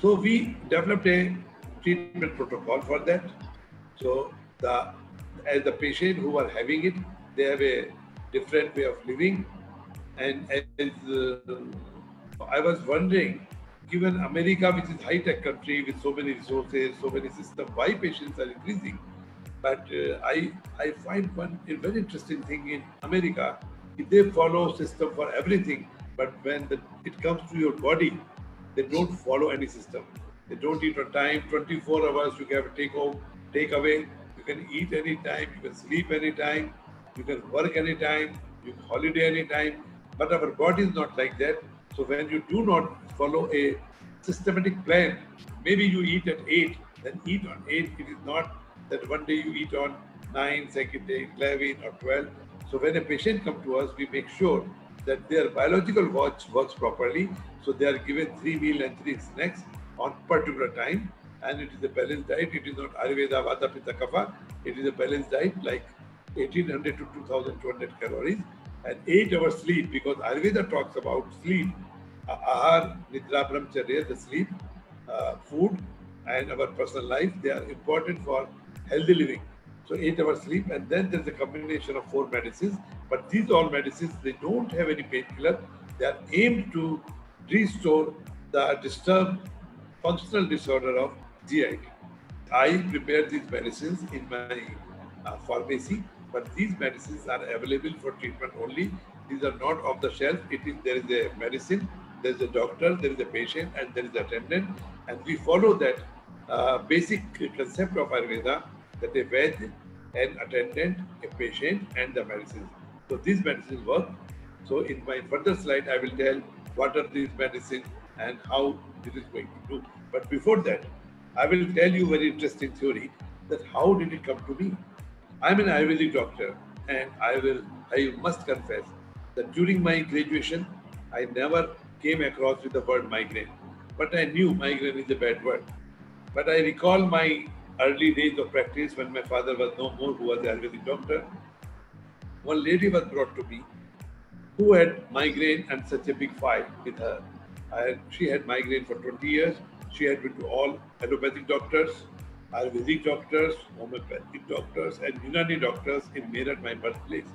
So we developed a treatment protocol for that. So as the patient who are having it, they have a different way of living. And as I was wondering, given America, which is high-tech country with so many resources, so many systems, why patients are increasing? But I find one a very interesting thing in America. They follow system for everything, but when it comes to your body, they don't follow any system. They don't eat on time. 24 hours you can take home, take away. You can eat anytime. You can sleep anytime. You can work anytime. You can holiday anytime. But our body is not like that. So when you do not follow a systematic plan, maybe you eat at 8, then eat on 8. It is not that one day you eat on 9, second day 11 or 12. So when a patient comes to us, we make sure that their biological watch works properly. So they are given 3 meals and 3 snacks on particular time. And it is a balanced diet. It is not Ayurveda, Vata, Pitta, Kapha. It is a balanced diet like 1800 to 2200 calories and 8 hours sleep, because Ayurveda talks about sleep. Ahar, Nidra, Brahmacharya, the sleep, food, and our personal life, they are important for healthy living. So 8 hours sleep, and then there's a combination of 4 medicines. But these all medicines, they don't have any painkiller. They are aimed to restore the disturbed functional disorder of GIT. I prepare these medicines in my pharmacy, but these medicines are available for treatment only. These are not off the shelf. There is a medicine, there is a doctor, there is a patient, and there is an attendant, and we follow that basic concept of Ayurveda, that a Vaid, an attendant, a patient, and the medicines. So these medicines work. So in my further slide, I will tell what are these medicines and how this is going to do. But before that, I will tell you very interesting theory that how did it come to me. I'm an Ayurvedic doctor, and I must confess that during my graduation, I never came across with the word migraine. But I knew migraine is a bad word. But I recall my early days of practice when my father was no more, who was an Ayurvedic doctor. One lady was brought to me who had migraine and such a big fight with her. She had migraine for 20 years. She had been to all allopathic doctors, Ayurvedic doctors, homeopathic doctors, and Unani doctors in Meerut, my birthplace.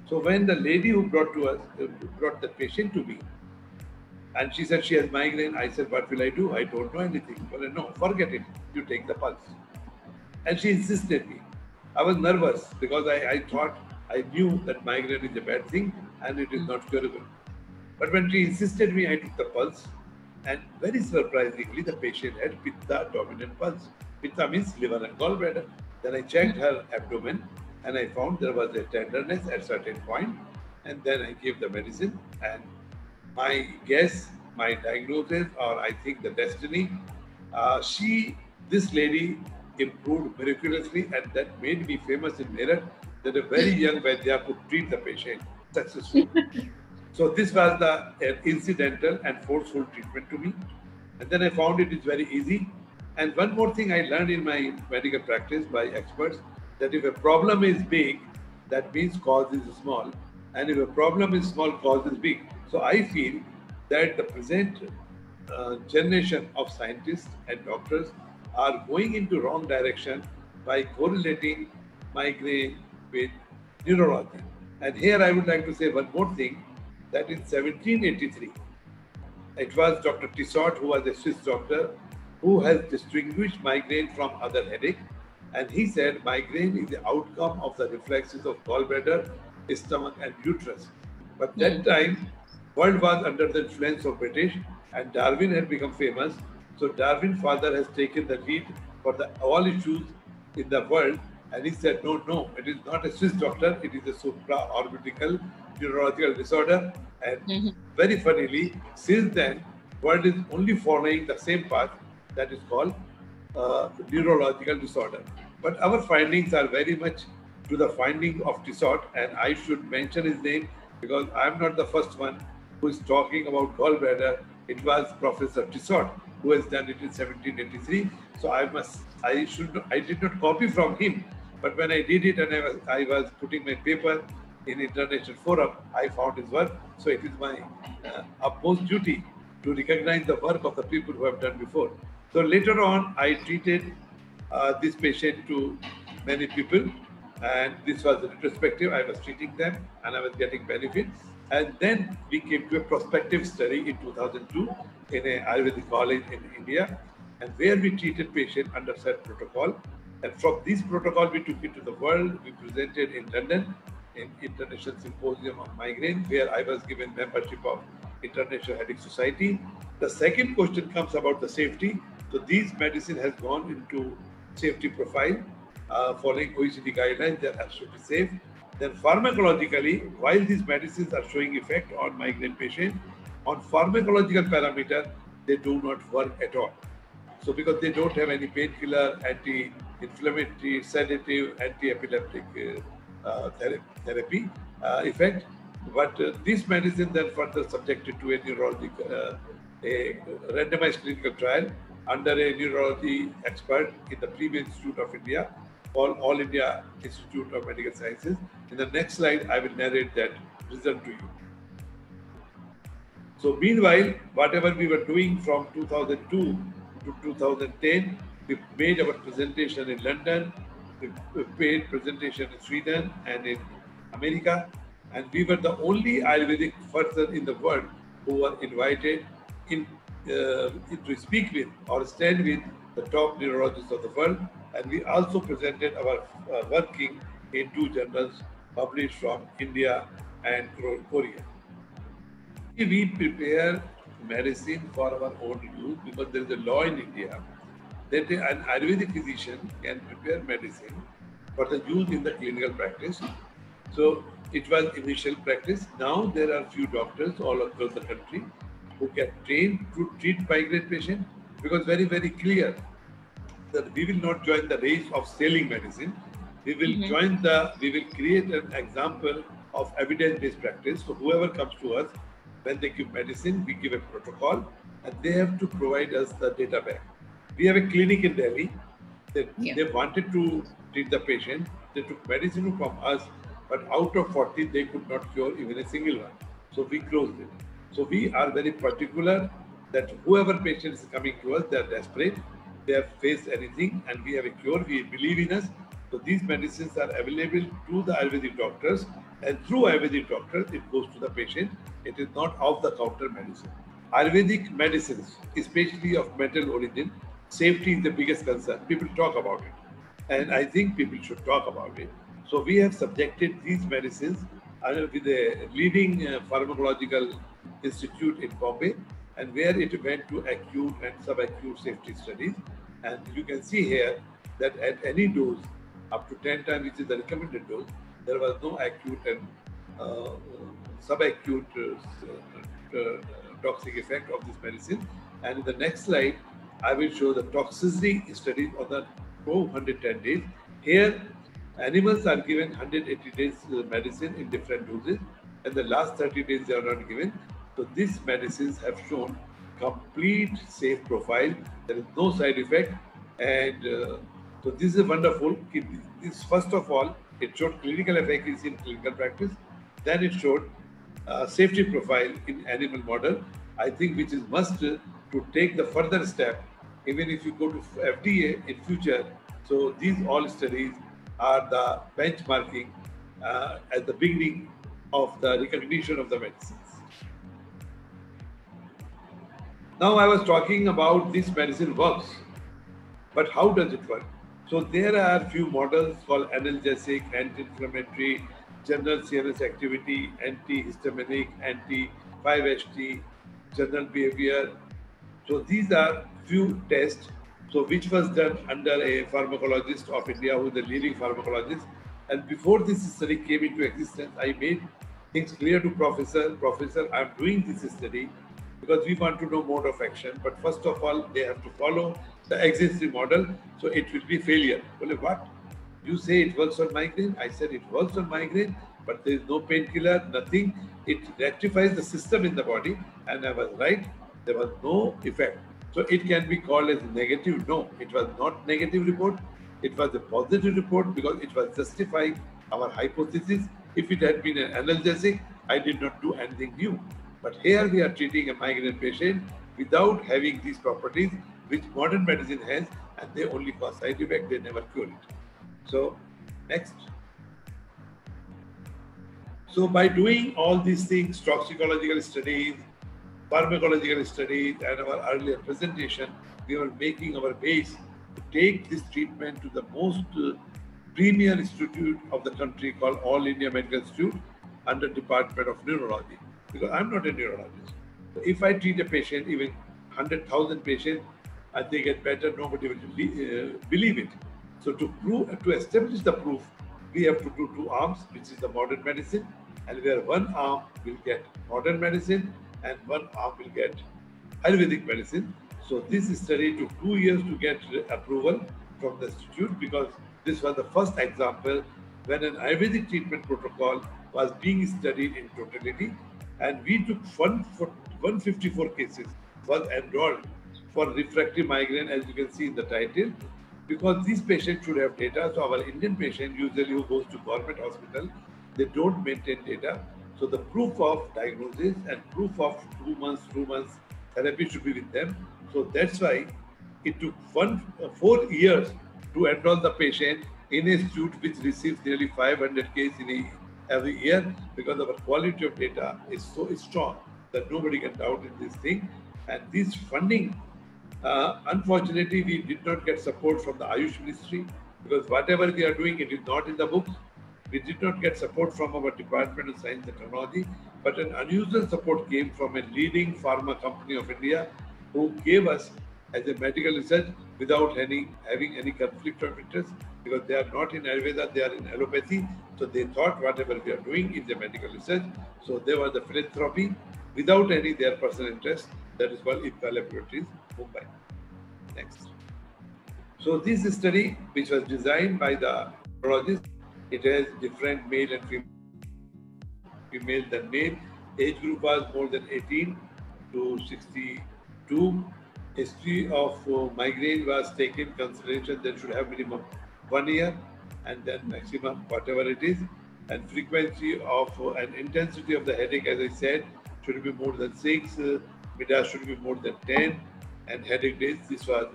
So when the lady who brought the patient to me, and she said she has migraine, I said, what will I do? I don't know anything. Well, no, forget it. You take the pulse. And she insisted me. I was nervous because I thought, I knew that migraine is a bad thing and it is not curable. But when she insisted me, I took the pulse, and very surprisingly, the patient had Pitta dominant pulse. Pitta means liver and gallbladder. Then I checked her abdomen, and I found there was a tenderness at certain point, and then I gave the medicine. And my guess, my diagnosis, or I think the destiny, this lady improved miraculously, and that made me famous in Meerut, that a very young Vaidya could treat the patient successfully. So this was the incidental and forceful treatment to me. And then I found it is very easy. And one more thing I learned in my medical practice by experts, that if a problem is big, that means cause is small. And if a problem is small, cause is big. So I feel that the present generation of scientists and doctors are going into wrong direction by correlating migraine with neurology. And here I would like to say one more thing, that in 1783, it was Dr. Tissot, who was a Swiss doctor, who has distinguished migraine from other headache. And he said migraine is the outcome of the reflexes of gallbladder, stomach, and uterus. But that time, world was under the influence of British, and Darwin had become famous. So Darwin's father has taken the lead for all issues in the world. And he said, no, it is not a Swiss doctor, it is a supraorbital neurological disorder. And very funnily, since then, world is only following the same path, that is called neurological disorder. But our findings are very much to the finding of Tissot, and I should mention his name because I'm not the first one who is talking about gallbladder. It was Professor Tissot who has done it in 1783. So I did not copy from him. But when I did it and I was putting my paper in international forum, I found his work. So it is my utmost duty to recognize the work of the people who have done before. So later on, I treated this patient to many people, and this was retrospective. I was treating them and I was getting benefits. And then we came to a prospective study in 2002 in a Ayurvedic college in India, and where we treated patient under set protocol. And from this protocol, we took it to the world. We presented in London in International Symposium on Migraine, where I was given membership of International Headache Society. The second question comes about the safety. So these medicine has gone into safety profile following OECD guidelines. They are absolutely safe. Then pharmacologically, while these medicines are showing effect on migraine patient, on pharmacological parameter, they do not work at all. So because they don't have any painkiller, anti-inflammatory, sedative, anti-epileptic therapy effect. But this medicine then further subjected to a neurologic, a randomized clinical trial under a neurology expert in the Premium Institute of India, called All India Institute of Medical Sciences. In the next slide, I will narrate that result to you. So meanwhile, whatever we were doing from 2002 to 2010, we made our presentation in London, we made presentation in Sweden and in America, and we were the only Ayurvedic person in the world who were invited in to speak with or stand with the top neurologists of the world. And we also presented our working in 2 journals published from India and Korea. We prepare medicine for our own use because there is a law in India that an Ayurvedic physician can prepare medicine for the use in the clinical practice. So it was initial practice. Now there are few doctors all across the country who get trained to treat migraine patients, because very, very clear that we will not join the race of selling medicine. We will we will create an example of evidence-based practice. So whoever comes to us, when they give medicine, we give a protocol and they have to provide us the data back. We have a clinic in Delhi. They wanted to treat the patient. They took medicine from us, but out of 40, they could not cure even a single one. So we closed it. So we are very particular that whoever patient is coming to us, they are desperate, they have faced anything, and we have a cure, we believe in us. So these medicines are available to the Ayurvedic doctors, and through Ayurvedic doctors, it goes to the patient. It is not off-the-counter medicine. Ayurvedic medicines, especially of metal origin, safety is the biggest concern. People talk about it, and I think people should talk about it. So we have subjected these medicines with a leading pharmacological institute in Bombay, and where it went to acute and subacute safety studies. And you can see here that at any dose, up to 10 times, which is the recommended dose, there was no acute and subacute toxic effect of this medicine. And in the next slide, I will show the toxicity studies on the 210 days. Here, animals are given 180 days medicine in different doses, and the last 30 days they are not given. So these medicines have shown complete safe profile. There is no side effect, and so this is wonderful. This, first of all, it showed clinical efficacy in clinical practice. Then it showed safety profile in animal model. I think which is must to take the further step, even if you go to FDA in future. So these all studies are the benchmarking at the beginning of the recognition of the medicines. Now I was talking about this medicine works, but how does it work? So there are few models called analgesic, anti-inflammatory, general CNS activity, antihistaminic, anti-5-HT, general behavior. So these are few tests. So which was done under a pharmacologist of India who is the leading pharmacologist. And before this study came into existence, I made things clear to Professor, I'm doing this study because we want to know mode of action. But first of all, they have to follow the existing model. So it will be failure. Well, what? You say it works on migraine? I said it works on migraine, but there is no painkiller, nothing. It rectifies the system in the body. And I was right. There was no effect. So it can be called as negative. No, it was not negative report. It was a positive report because it was justifying our hypothesis. If it had been an analgesic, I did not do anything new. But here we are treating a migraine patient without having these properties which modern medicine has, and they only cause side effect, they never cure it. So, next. So by doing all these things, toxicological studies, pharmacological studies, and our earlier presentation, we were making our base to take this treatment to the most premier institute of the country called All India Medical Institute under Department of Neurology. Because I'm not a neurologist. So if I treat a patient, even 100,000 patients, and they get better, nobody will believe it. So to establish the proof, we have to do two arms, which is the modern medicine, and where one arm will get modern medicine and one arm will get Ayurvedic medicine. So this study took 2 years to get approval from the institute, because this was the first example when an Ayurvedic treatment protocol was being studied in totality, and we took 154 cases was enrolled for refractory migraine, as you can see in the title, because these patients should have data. So our Indian patient usually who goes to government hospital, they don't maintain data. So the proof of diagnosis and proof of 2 months therapy should be with them. So that's why it took 4 years to enroll the patient in a institute which receives nearly 500 cases every year, because our quality of data is so strong that nobody can doubt in this thing. And this funding, unfortunately, we did not get support from the Ayush Ministry, because whatever we are doing, it is not in the books. We did not get support from our Department of Science and Technology, but an unusual support came from a leading pharma company of India, who gave us as a medical research without having any conflict of interest, because they are not in Ayurveda, they are in allopathy. So they thought whatever we are doing is a medical research. So they were the philanthropy without any their personal interest. That is called Ipca Laboratories, Mumbai. Next. So this study, which was designed by the neurologist, it has different male and female than male. Age group was more than 18 to 62. History of migraine was taken consideration that should have minimum 1 year, and then maximum whatever it is. And frequency of and intensity of the headache, as I said, should be more than 6. Midas should be more than 10. And headache days, this was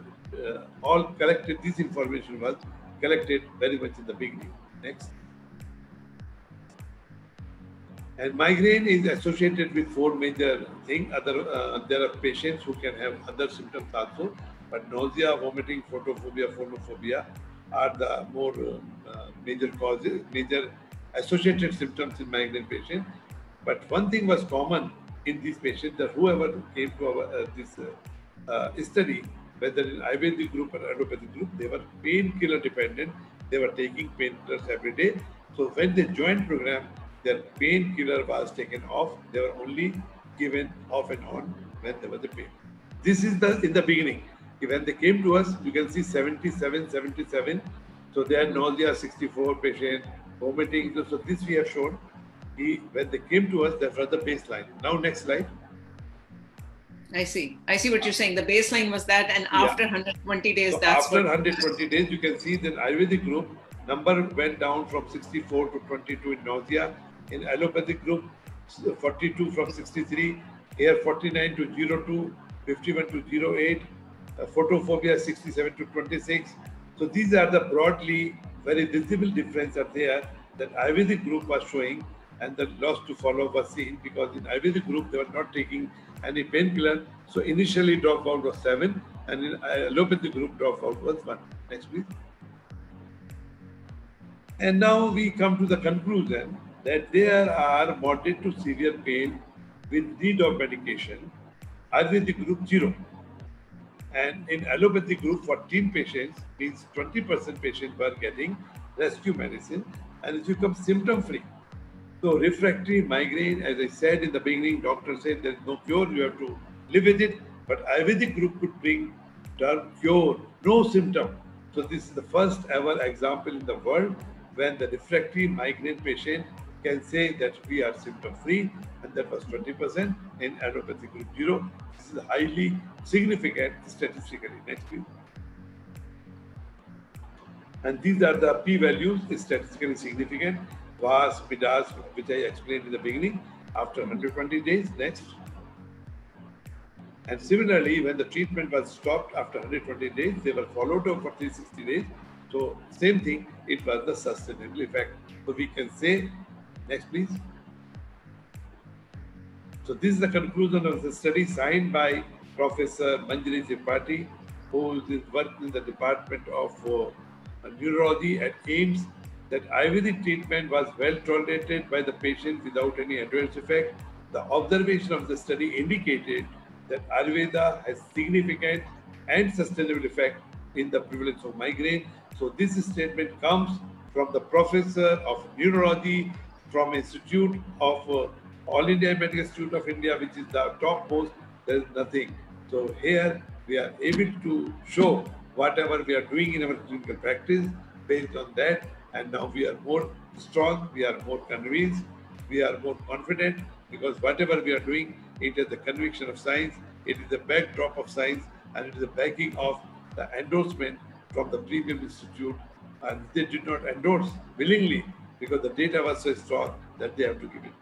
all collected, this information was collected very much in the beginning. Next. And migraine is associated with 4 major things. There are patients who can have other symptoms also, but nausea, vomiting, photophobia, phonophobia are the more major causes, major associated symptoms in migraine patients. But one thing was common in these patients, that whoever came to our this study, whether in Ayurvedic group or allopathic group, they were painkiller dependent. They were taking painkillers every day. So when they joined program, their painkiller was taken off. They were only given off and on when there was a pain. This is in the beginning. When they came to us, you can see 77. So they had nausea, 64 patient, vomiting. So this we have shown. When they came to us, that was the baseline. Now next slide. I see what you're saying. The baseline was that, and after 120 days, so that's after 120 days, you can see that Ayurvedic group number went down from 64 to 22 in nausea. In allopathic group, 42 from 63. Here 49 to 02, 51 to 08. Photophobia 67 to 26. So these are the broadly very visible difference are there that Ayurvedic group was showing, and the loss to follow was seen, because in Ayurvedic group they were not taking any painkiller. So initially dropout was 7, and in allopathic group dropout was 1. Next please. And now we come to the conclusion that there are moderate to severe pain with need of medication. Ayurvedic group 0. And in allopathic group 14 patients, means 20% patients were getting rescue medicine, and it becomes symptom free. So refractory migraine, as I said in the beginning, doctor said there is no cure, you have to live with it. But Ayurvedic group could bring term cure, no symptom. So this is the first ever example in the world when the refractory migraine patient can say that we are symptom free, and that was 20% in allopathic group 0. This is highly significant statistically. Next please. And these are the p-values, statistically significant. VAS, PIDAS, which I explained in the beginning. after 120 days. Next. And similarly, when the treatment was stopped after 120 days, they were followed up for 360 days. So same thing, it was the sustainable effect. So we can say, next please. So this is the conclusion of the study signed by Professor Manjari Tripathi, who is working in the Department of Neurology at AIIMS, that Ayurvedic treatment was well tolerated by the patient without any adverse effect. The observation of the study indicated that Ayurveda has significant and sustainable effect in the prevalence of migraine. So this statement comes from the Professor of Neurology from Institute of All India Medical Institute of India, which is the topmost. There is nothing. So here we are able to show whatever we are doing in our clinical practice based on that, and now we are more strong, we are more convinced, we are more confident, because whatever we are doing, it is the conviction of science, it is the backdrop of science, and it is the backing of the endorsement from the premium institute, and they did not endorse willingly because the data was so strong that they have to give it.